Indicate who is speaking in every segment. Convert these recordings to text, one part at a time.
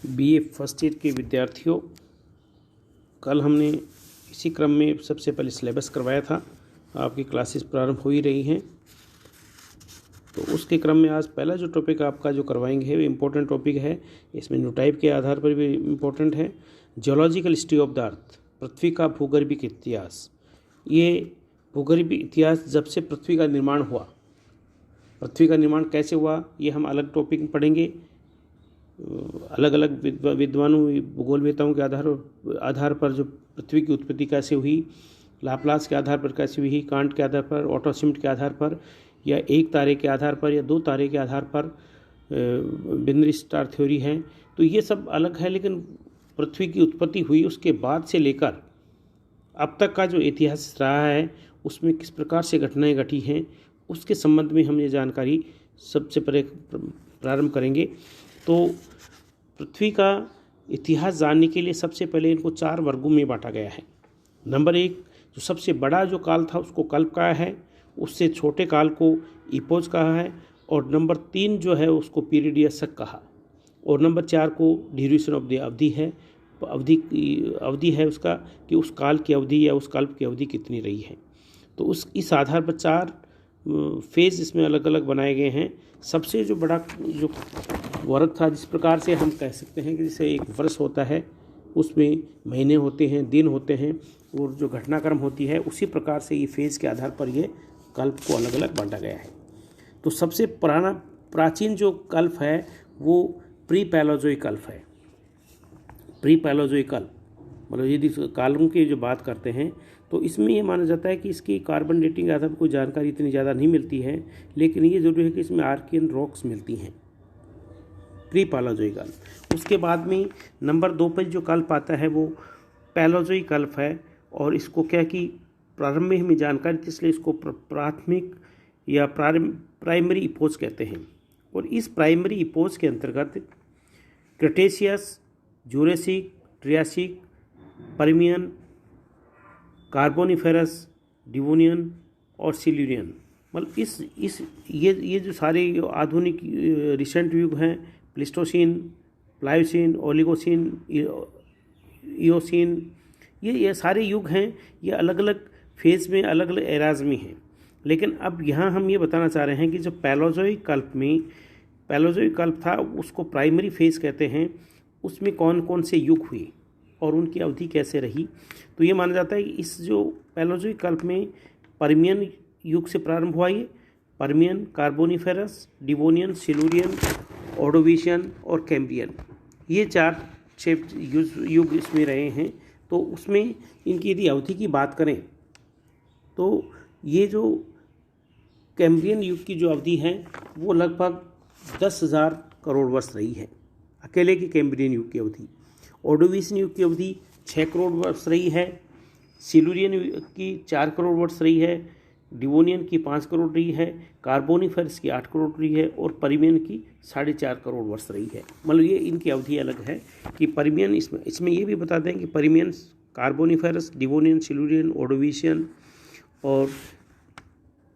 Speaker 1: BA first year के विद्यार्थियों, कल हमने इसी क्रम में सबसे पहले सिलेबस करवाया था। आपकी क्लासेस प्रारंभ हो ही रही हैं, तो उसके क्रम में आज पहला जो टॉपिक आपका जो करवाएंगे वो इम्पोर्टेंट टॉपिक है। इसमें न्यूटाइप के आधार पर भी इम्पोर्टेंट है। Geological history of the earth, पृथ्वी का भूगर्भिक इतिहास। ये भूगर्भिक इतिहास जब से पृथ्वी का निर्माण हुआ, पृथ्वी का निर्माण कैसे हुआ, ये हम अलग टॉपिक में पढ़ेंगे। अलग अलग विद्वानों भूगोलवेताओं के आधार पर जो पृथ्वी की उत्पत्ति कैसे हुई, लाप्लास के आधार पर कैसे हुई, कांट के आधार पर, ऑटो श्मिट के आधार पर, या एक तारे के आधार पर, या दो तारे के आधार पर बिनरी स्टार थ्योरी है। तो ये सब अलग है, लेकिन पृथ्वी की उत्पत्ति हुई उसके बाद से लेकर अब तक का जो इतिहास रहा है उसमें किस प्रकार से घटनाएं घटी हैं, उसके संबंध में हम ये जानकारी सबसे पहले प्रारंभ करेंगे। तो पृथ्वी का इतिहास जानने के लिए सबसे पहले इनको 4 वर्गों में बांटा गया है। नंबर 1, जो सबसे बड़ा जो काल था उसको कल्प कहा है, उससे छोटे काल को इपोज कहा है, और नंबर 3 जो है उसको पीरियड या शक कहा, और नंबर 4 को ड्यूरेशन ऑफ द अवधि है। अवधि है उसका कि उस काल की अवधि या उस कल्प की अवधि कितनी रही है। तो इस आधार पर 4 फेज इसमें अलग अलग बनाए गए हैं। सबसे जो बड़ा जो वर्ग था, जिस प्रकार से हम कह सकते हैं कि जैसे एक वर्ष होता है, उसमें महीने होते हैं, दिन होते हैं, और जो घटनाक्रम होती है, उसी प्रकार से ये फेज के आधार पर ये कल्प को अलग अलग बांटा गया है। तो सबसे प्राचीन जो कल्प है वो प्री पैलोजोइक कल्प है। प्री पैलोजोइक कल्प मतलब यदि कालों की जो बात करते हैं तो इसमें ये माना जाता है कि इसकी कार्बन डेटिंग के आधार पर कोई जानकारी इतनी ज़्यादा नहीं मिलती है, लेकिन ये जरूरी है कि इसमें आर्कियन रॉक्स मिलती हैं। प्री पैलोजोइक कल्प। उसके बाद में नंबर 2 पर जो कल्प आता है वो पैलोजोइक कल्प है, और इसको क्या कि प्रारंभ में हमें जानकारी थी, इसलिए इसको प्राथमिक या प्राइमरी इपोज कहते हैं। और इस प्राइमरी इपोज के अंतर्गत Cretaceous, Jurassic, Triassic, Permian, Carboniferous, Devonian और सिल्यूरियन, मतलब ये जो सारे आधुनिक रिसेंट युग हैं, प्लिस्टोसिन, प्लायोसिन, ओलिगोसिन, इयोसिन, ये सारे युग हैं। ये अलग अलग फेज में, अलग अलग एराज में हैं। लेकिन अब यहाँ हम ये बताना चाह रहे हैं कि जो पैलोजोइक कल्प था उसको प्राइमरी फेज कहते हैं। उसमें कौन कौन से युग हुए और उनकी अवधि कैसे रही। तो ये माना जाता है कि इस जो पैलोजोइक कल्प में पर्मियन युग से प्रारंभ हुआ। ये Permian, Carboniferous, Devonian, Silurian, Ordovician और कैम्ब्रियन, ये 4-6 युग इसमें रहे हैं। तो उसमें इनकी यदि अवधि की बात करें तो ये जो कैम्ब्रियन युग की जो अवधि है वो लगभग 10,000 करोड़ वर्ष रही है, अकेले की कैम्ब्रियन युग की अवधि। ऑर्डोविशियन युग की अवधि 6 करोड़ वर्ष रही है, सिल्यूरियन की 4 करोड़ वर्ष रही है, डिवोनियन की 5 करोड़ रही है, कार्बोनिफेरस की 8 करोड़ रही है, और पर्मियन की 4.5 करोड़ वर्ष रही है। मतलब ये इनकी अवधि अलग है कि पर्मियन, इसमें ये भी बता दें कि Permian, Carboniferous, Devonian, Silurian, Ordovician और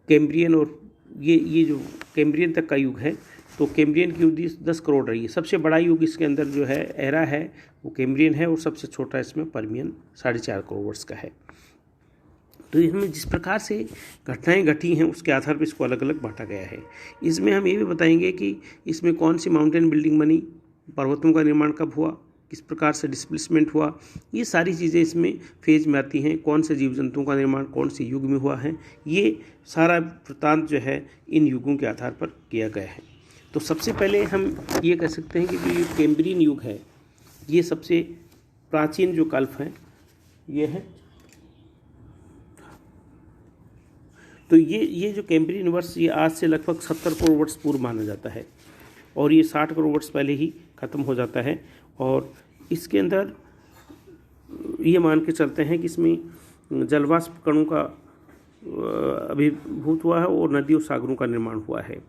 Speaker 1: कैम्ब्रियन, और ये जो कैम्ब्रियन तक का युग है, तो कैम्ब्रियन की अवधि 10 करोड़ रही है। सबसे बड़ा युग इसके अंदर जो है एरा है वो कैम्ब्रियन है, और सबसे छोटा इसमें पर्मियन 4.5 करोड़ वर्ष का है। तो इसमें जिस प्रकार से घटनाएं घटी हैं उसके आधार पर इसको अलग अलग बांटा गया है। इसमें हम ये भी बताएंगे कि इसमें कौन सी माउंटेन बिल्डिंग बनी, पर्वतों का निर्माण कब हुआ, किस प्रकार से डिस्प्लेसमेंट हुआ, ये सारी चीज़ें इसमें फेज में आती हैं। कौन से जीव जंतुओं का निर्माण कौन से युग में हुआ है, ये सारा वृत्तांत जो है इन युगों के आधार पर किया गया है। तो सबसे पहले हम ये कह सकते हैं कि जो ये कैम्ब्रियन युग है ये सबसे प्राचीन जो कल्प है ये है। तो ये जो कैम्ब्रियन वर्ष ये आज से लगभग 70 करोड़ वर्ष पूर्व माना जाता है, और ये 60 करोड़ वर्ष पहले ही ख़त्म हो जाता है। और इसके अंदर ये मान के चलते हैं कि इसमें जलवाष्प कणों का अभिभूत हुआ है और नदियों सागरों का निर्माण हुआ है।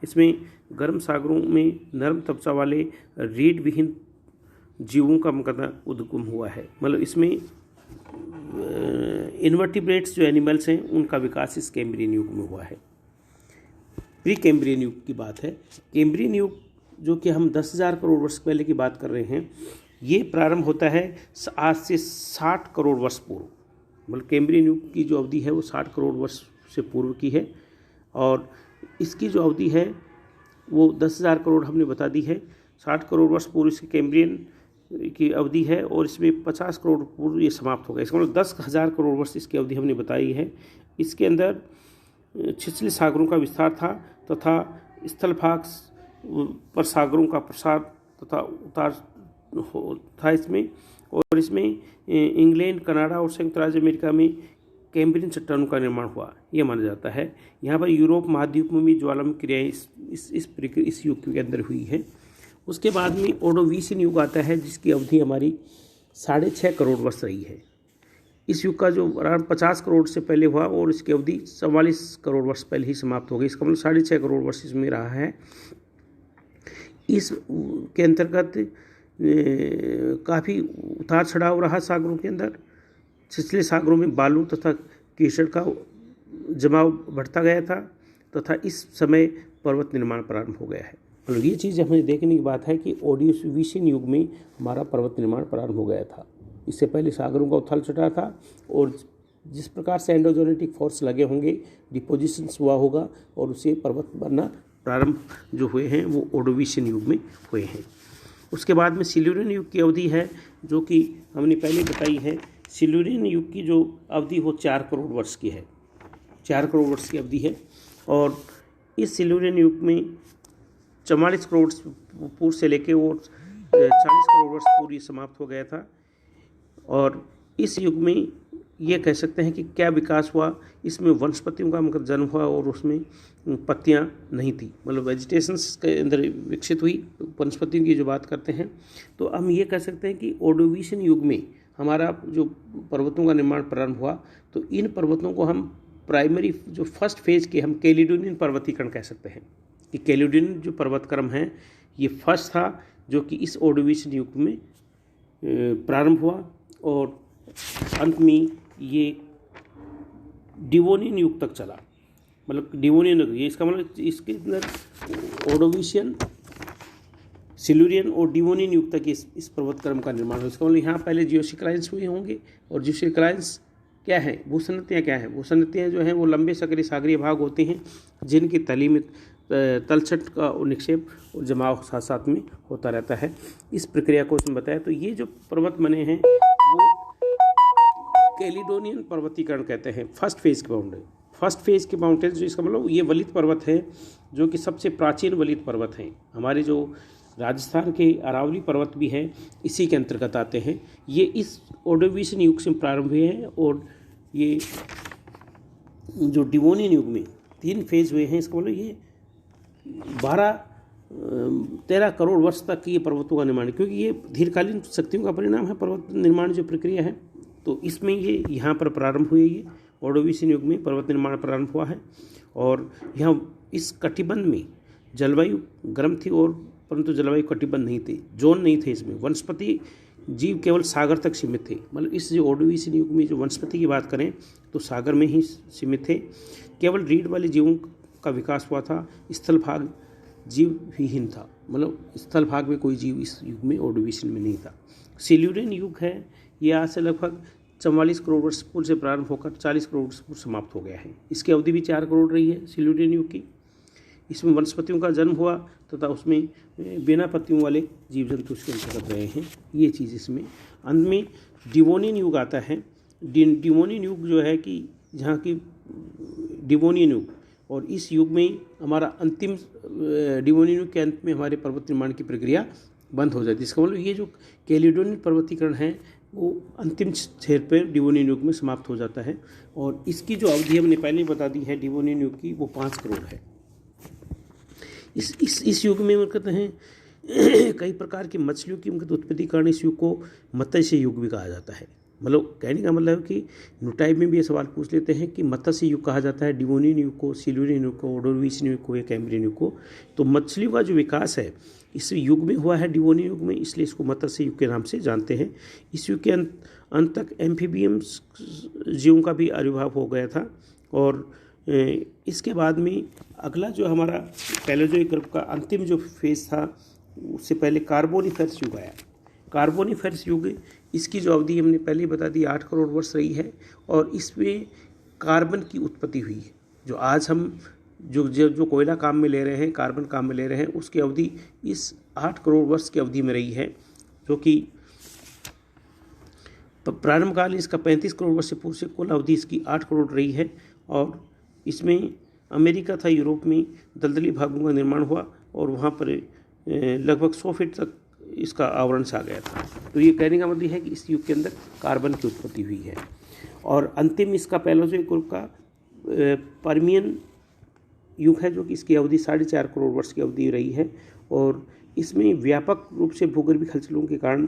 Speaker 1: इसमें गर्म सागरों में नरम त्वचा वाले रीढ़ विहीन जीवों का मुकदमा उद्गम हुआ है। मतलब इसमें इन्वर्टिब्रेट्स जो एनिमल्स हैं उनका विकास इस कैम्ब्रियन युग में हुआ है। प्री कैम्ब्रियन युग की बात है। कैम्ब्रियन युग जो कि हम 10,000 करोड़ वर्ष पहले की बात कर रहे हैं, ये प्रारंभ होता है आज से 60 करोड़ वर्ष पूर्व। मतलब कैम्ब्रियन युग की जो अवधि है वो 60 करोड़ वर्ष से पूर्व की है, और इसकी जो अवधि है वो 10,000 करोड़ हमने बता दी है। 60 करोड़ वर्ष पूर्व इसकी कैम्ब्रियन की अवधि है, और इसमें 50 करोड़ पूर्व ये समाप्त हो गया। इसका मतलब 10,000 करोड़ वर्ष इसकी अवधि हमने बताई है। इसके अंदर छिछले सागरों का विस्तार था तथा स्थलभाग पर सागरों का प्रसार तथा उतार था इसमें, और इसमें इंग्लैंड, कनाडा और संयुक्त राज्य अमेरिका में कैम्ब्रियन चट्टानों का निर्माण हुआ, यह माना जाता है। यहाँ पर यूरोप महाद्वीप में भी ज्वालामुखी क्रियाएँ इस युग के अंदर हुई है। उसके बाद में ओर्डोवीशियन युग आता है, जिसकी अवधि हमारी 6.5 करोड़ वर्ष रही है। इस युग का जो अराउंड 50 करोड़ से पहले हुआ, और इसकी अवधि 44 करोड़ वर्ष पहले ही समाप्त हो गई। इसका मतलब 6.5 करोड़ वर्ष इसमें रहा है। इस के अंतर्गत काफ़ी उतार चढ़ाव रहा सागरों के अंदर। छिछले सागरों में बालू तथा कीचड़ का जमाव बढ़ता गया था, तथा इस समय पर्वत निर्माण प्रारंभ हो गया है। मतलब ये चीज़ हमें देखने की बात है कि ओर्डोवीशियन युग में हमारा पर्वत निर्माण प्रारंभ हो गया था। इससे पहले सागरों का उथल चढ़ा था, और जिस प्रकार से एंडोजेनेटिक फोर्स लगे होंगे, डिपोजिशंस हुआ होगा, और उससे पर्वत बनना प्रारंभ जो हुए हैं वो ओर्डोवीशियन युग में हुए हैं। उसके बाद में सिल्यूरियन युग की अवधि है, जो कि हमने पहले बताई है। सिल्यूरियन युग की जो अवधि वो 4 करोड़ वर्ष की है, 4 करोड़ वर्ष की अवधि है। और इस सिल्यूरियन युग में 44 करोड़ पूर्व से लेके वो 40 करोड़ वर्ष पूर्व ये समाप्त हो गया था। और इस युग में ये कह सकते हैं कि क्या विकास हुआ, इसमें वनस्पतियों का मतलब जन्म हुआ, और उसमें पत्तियां नहीं थी, मतलब वेजिटेशंस के अंदर विकसित हुई वनस्पतियों की जो बात करते हैं। तो हम ये कह सकते हैं कि ओर्डोवीशियन युग में हमारा जो पर्वतों का निर्माण प्रारंभ हुआ, तो इन पर्वतों को हम प्राइमरी जो फर्स्ट फेज के हम कैलिडोनियन पर्वतीकरण कह सकते हैं। कि कैलिडोनियन जो पर्वतक्रम है ये फर्स्ट था, जो कि इस ओर्डोवीशियन युग में प्रारंभ हुआ, और अंत में ये डिवोनियन युग तक चला। मतलब डिवोनियन युग, ये इसका मतलब इसके अंदर ओर्डोवीशियन, सिल्यूरियन और डिवोनियन युग तक इस पर्वतक्रम का निर्माण हुआ। इसका मतलब यहाँ पहले जियोसिक्लाइंस हुए होंगे, और जियोसिक्लाइंस क्या है, भूसंरचनाएं क्या है। भूसंरचनाएं जो हैं वो लंबे सक्रिय सागरीय भाग होते हैं, जिनकी तली में तलछट का निक्षेप और जमाव साथ साथ में होता रहता है। इस प्रक्रिया को इसमें बताया। तो ये जो पर्वत बने हैं वो कैलिडोनियन पर्वतीकरण कहते हैं। फर्स्ट फेज के माउंटेन्स जो, इसका मतलब ये वलित पर्वत है, जो कि सबसे प्राचीन वलित पर्वत हैं। हमारे जो राजस्थान के अरावली पर्वत भी हैं, इसी के अंतर्गत आते हैं। ये इस ओर्डोवीशियन युग से प्रारंभ हुए हैं, और ये जो डिवोनियन युग में 3 फेज हुए हैं। इसका मतलब ये 12-13 करोड़ वर्ष तक ये पर्वतों का निर्माण, क्योंकि ये दीर्घकालीन शक्तियों का परिणाम है पर्वत निर्माण जो प्रक्रिया है। तो इसमें ये यहाँ पर प्रारंभ हुए, ये ओर्डोवीशियन युग में पर्वत निर्माण प्रारंभ हुआ है। और यहाँ इस कटिबंध में जलवायु गर्म थी, और परंतु जलवायु कटिबंध नहीं थे, जोन नहीं थे इसमें। वनस्पति जीव केवल सागर तक सीमित थे। मतलब इस जो ओर्डोवीशियन युग में जो वनस्पति की बात करें तो सागर में ही सीमित थे। केवल रीढ़ वाले जीवों का विकास हुआ था। स्थल भाग जीव विहीन था, मतलब स्थल भाग में कोई जीव इस युग में ओर्डोवीशियन में नहीं था। सिल्यूरियन युग है, ये आज से लगभग 44 करोड़ वर्ष पूर्व से प्रारंभ होकर 40 करोड़ वर्ष पूर्व समाप्त हो गया है। इसकी अवधि भी 4 करोड़ रही है सिल्यूरियन युग की। इसमें वनस्पतियों का जन्म हुआ तथा उसमें बिना पत्तियों वाले जीव जंतु उसके अंतर्गत रहे हैं। ये चीज़ इसमें। अंत में डिवोनियन युग आता है। डिवोनियन युग जो है कि जहाँ की डिवोनियन युग, और इस युग में हमारा अंतिम डिवोनियन युग के अंत में हमारे पर्वत निर्माण की प्रक्रिया बंद हो जाती है। इसका मतलब ये जो कैलिडोनियन पर्वतीकरण है वो अंतिम क्षेत्र पर डिवोनियन युग में समाप्त हो जाता है। और इसकी जो अवधि हमने पहले बता दी है डिवोनियन युग की, वो 5 करोड़ है। इस युग में कहते हैं कई प्रकार की मछलियों की उत्पत्ति कारण इस युग को मत्स्य युग भी कहा जाता है। मतलब कहने का मतलब है कि न्यूटाइप में भी ये सवाल पूछ लेते हैं कि मत्स्य युग कहा जाता है डिवोनियन युग को, सिल्यूरियन युग को, ओर्डोवीशियन युग को या कैम्ब्रियन युग को। तो मछलियों का जो विकास है इस युग में हुआ है डिवोनियन युग में, इसलिए इसको मत्स्य युग के नाम से जानते हैं। इस युग के अंत तक एम्फीबियम्स जीवों का भी आविर्भाव हो गया था, और इसके बाद में अगला जो हमारा पैलेयोजोइक युग का अंतिम जो फेज था, उससे पहले कार्बोनिफेरस युग आया। कार्बोनिफेरस युग, इसकी जो अवधि हमने पहले बता दी 8 करोड़ वर्ष रही है, और इसमें कार्बन की उत्पत्ति हुई है। जो आज हम जो कोयला काम में ले रहे हैं, कार्बन काम में ले रहे हैं, उसकी अवधि इस 8 करोड़ वर्ष की अवधि में रही है, जो कि प्रारंभ काल इसका 35 करोड़ वर्ष से पूर्व से कुल अवधि इसकी 8 करोड़ रही है। और इसमें अमेरिका तथा यूरोप में दलदली भागों का निर्माण हुआ और वहाँ पर लगभग 100 फीट तक इसका आवरण छा गया था। तो ये कहने का मतलब है कि इस युग के अंदर कार्बन की उत्पत्ति हुई है। और अंतिम इसका पैलेयोजोइक युग का पर्मियन युग है, जो कि इसकी अवधि 4.5 करोड़ वर्ष की अवधि रही है। और इसमें व्यापक रूप से भूगर्भीय हलचलों के कारण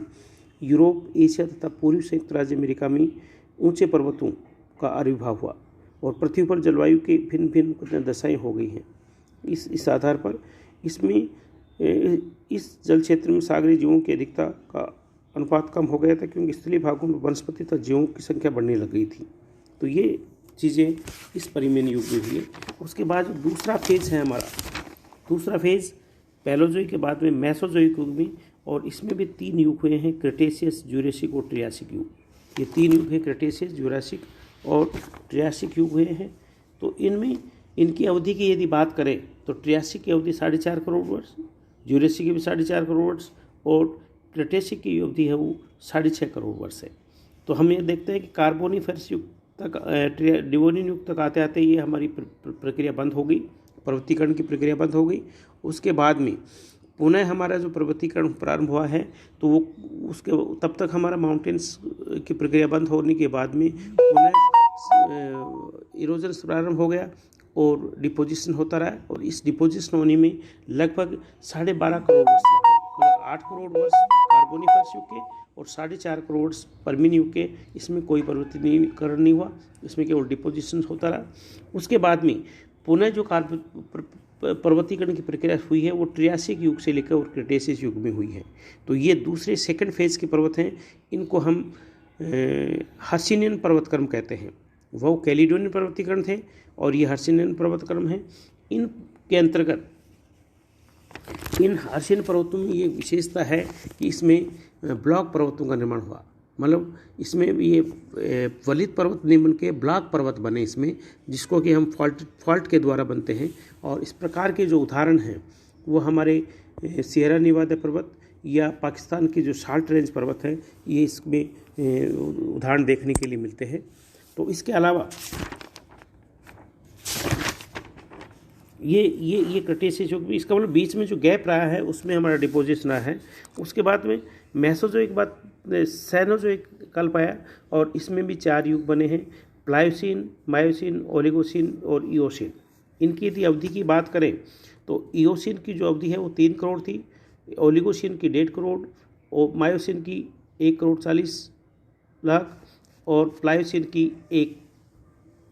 Speaker 1: यूरोप, एशिया तथा पूर्वी संयुक्त राज्य अमेरिका में ऊंचे पर्वतों का आविर्भाव हुआ और पृथ्वी पर जलवायु के भिन्न भिन्न दशाएं हो गई हैं। इस आधार पर इसमें इस जल क्षेत्र में सागरीय जीवों की अधिकता का अनुपात कम हो गया था, क्योंकि स्थलीय भागों में वनस्पति तथा जीवों की संख्या बढ़ने लग गई थी। तो ये चीज़ें इस पर्मियन युग में हुई है। उसके बाद दूसरा फेज है हमारा, दूसरा फेज पैलेयोजोइक के बाद में मेसोजोइक युग में, और इसमें भी 3 युग हुए हैं, क्रेटेशियस, ज्यूरेसिक और ट्रियासिक युग। ये 3 युग है, क्रेटेशियस, ज्यूरासिक और ट्रियासिक युग हुए हैं। तो इनमें इनकी अवधि की यदि बात करें तो ट्रियासिक की अवधि 4.5 करोड़ वर्ष, ज्यूरेसिक की भी 4.5 करोड़ वर्ष, और क्रेटेशिक की अवधि है वो 6.5 करोड़ वर्ष है। तो हम ये देखते हैं कि कार्बोनिफेरस युग तक, डिवोनियन युग तक आते आते ये हमारी प्रक्रिया बंद हो गई, पर्वतीकरण की प्रक्रिया बंद हो गई। उसके बाद में पुनः हमारा जो पर्वतीकरण प्रारंभ हुआ है, तो वो उसके तब तक हमारा माउंटेन्स की प्रक्रिया बंद होने के बाद में पुनः इरोजन प्रारंभ हो गया और डिपोजिशन होता रहा। और इस डिपोजिशन होने में लगभग 12.5 करोड़ वर्ष लगे, मतलब 8 करोड़ वर्ष कार्बोनिफेरस युग के और 4.5 करोड़ वर्ष पर्मियन युग के। इसमें कोई पर्वतीकरण नहीं हुआ, इसमें केवल डिपोजिशन होता रहा। उसके बाद में पुनः जो पर्वतीकरण की प्रक्रिया हुई है वो ट्रियासिक युग से लेकर और क्रेटेशियस युग में हुई है। तो ये दूसरे सेकंड फेज के पर्वत हैं, इनको हम हर्सिनियन पर्वतक्रम कहते हैं। वो कैलिडोनियन पर्वतीकरण थे और ये हर्सिनियन पर्वतक्रम है। इनके अंतर्गत इन हर्सिनियन पर्वतों में ये विशेषता है कि इसमें ब्लॉक पर्वतों का निर्माण हुआ, मतलब इसमें ये वलित पर्वत नहीं बन के ब्लॉक पर्वत बने इसमें, जिसको कि हम फॉल्ट के द्वारा बनते हैं। और इस प्रकार के जो उदाहरण हैं वो हमारे सियरा नेवादा पर्वत या पाकिस्तान के जो साल्ट रेंज पर्वत हैं, ये इसमें उदाहरण देखने के लिए मिलते हैं। तो इसके अलावा ये क्रेटेशियस युग भी, इसका मतलब बीच में जो गैप रहा है उसमें हमारा डिपोजिशन रहा है। उसके बाद में मेसोजोइक के बाद सेनोजोइक कल्प आया और इसमें भी 4 युग बने हैं, प्लायोसीन, मायोसीन, ओलिगोसीन और इओसीन। इनकी यदि अवधि की बात करें तो इओसीन की जो अवधि है वो 3 करोड़ थी, ओलिगोसीन की 1.5 करोड़ और मायोसीन की 1 करोड़ 40 लाख और प्लायोसीन की 1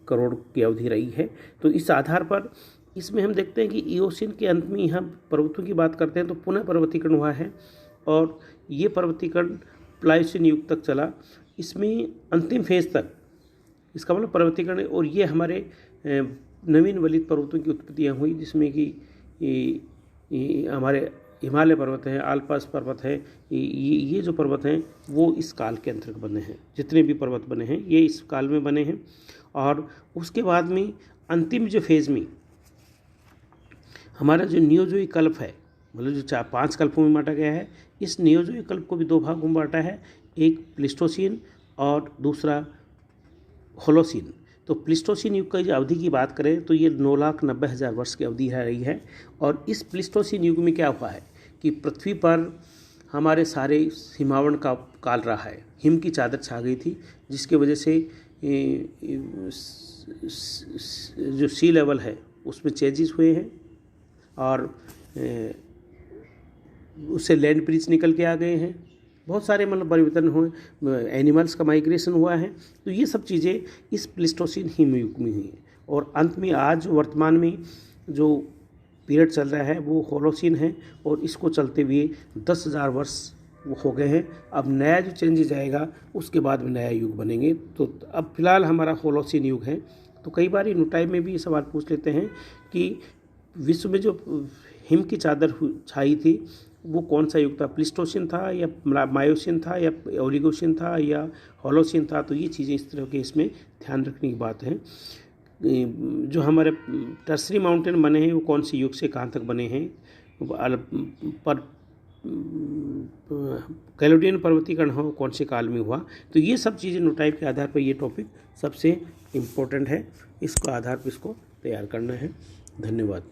Speaker 1: करोड़ की अवधि रही है। तो इस आधार पर इसमें हम देखते हैं कि इओसीन के अंत में हम पर्वतों की बात करते हैं तो पुनः पर्वतीकरण हुआ है और ये पर्वतीकरण प्लायोसीन युग तक चला। इसमें अंतिम फेज तक इसका मतलब पर्वतीकरण, और ये हमारे नवीन वलित पर्वतों की उत्पत्तियाँ हुई, जिसमें कि हमारे हिमालय पर्वत हैं, आल्प्स पर्वत है, ये जो पर्वत हैं वो इस काल के अंतर्गत बने हैं। जितने भी पर्वत बने हैं ये इस काल में बने हैं। और उसके बाद में अंतिम जो फेज़ में हमारा जो नियोजोइक कल्प है, मतलब जो 5 कल्पों में बांटा गया है, इस नियोजोइक कल्प को भी 2 भागों में बांटा है, एक प्लिस्टोसीन और दूसरा होलोसीन। तो प्लिस्टोसीन युग की अवधि की बात करें तो ये 9,90,000 वर्ष की अवधि रही है। और इस प्लिस्टोसीन युग में क्या हुआ है कि पृथ्वी पर हमारे सारे हिमावरण का काल रहा है, हिम की चादर छा गई थी, जिसकी वजह से जो सी लेवल है उसमें चेंजेस हुए हैं और उससे लैंड ब्रिज निकल के आ गए हैं, बहुत सारे मतलब परिवर्तन हुए, एनिमल्स का माइग्रेशन हुआ है। तो ये सब चीज़ें इस प्लिस्टोसीन हिम युग में हुई हैं। और अंत में आज वर्तमान में जो पीरियड चल रहा है वो होलोसीन है और इसको चलते हुए 10,000 वर्ष हो गए हैं। अब नया जो चेंजेज आएगा उसके बाद में नया युग बनेंगे। तो अब फिलहाल हमारा होलोसीन युग है तो कई बार यूनिट में भी ये सवाल पूछ लेते हैं कि विश्व में जो हिम की चादर छाई थी वो कौन सा युग था, प्लीस्टोसिन था या मायोसिन था या ओलिगोसिन था या होलोसिन था। तो ये चीज़ें इस तरह के इसमें ध्यान रखने की बात है। जो हमारे टर्सरी माउंटेन बने हैं वो कौन से युग से कहाँ तक बने हैं, पर कैलोडियन पर्वतीकरण हो कौन से काल में हुआ। तो ये सब चीज़ें नोटाइप के आधार पर ये टॉपिक सबसे इम्पोर्टेंट है, इसको आधार पर इसको तैयार करना है। धन्यवाद।